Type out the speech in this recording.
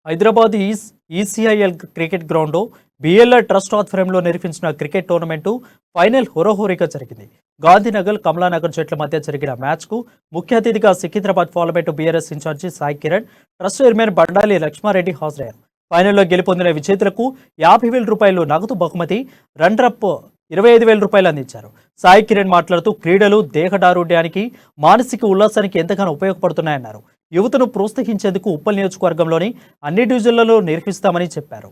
Hyderabad ECIL cricket గ్రౌండ్లో BLR trust ఆధ్వర్యంలో నిర్వహించిన క్రికెట్ టోర్నమెంటు ఫైనల్ హోరాహోరీగా జరిగింది. గాంధీనగర్, కమలానగర్ జట్ల మధ్య జరిగిన మ్యాచ్కు ముఖ్య అతిథిగా Secunderabad parliament BRS incharge Sai Kiran, trust chairman Bandali Lakshma Reddy హాజరయ్యారు. ఫైనల్లో గెలుపొందిన విజేతలకు 50,000 రూపాయలు నగదు బహుమతి, రన్నరప్ 25,000 రూపాయలు అందించారు. సాయి కిరణ్ మాట్లాడుతూ క్రీడలు దేహదారుఢ్యానికి, మానసిక ఉల్లాసానికి ఎంతగానో ఉపయోగపడుతున్నాయన్నారు. యువతను ప్రోత్సహించేందుకు ఉప్పల్ నియోజకవర్గంలోని అన్ని డివిజన్లలో నిర్వహిస్తామని చెప్పారు.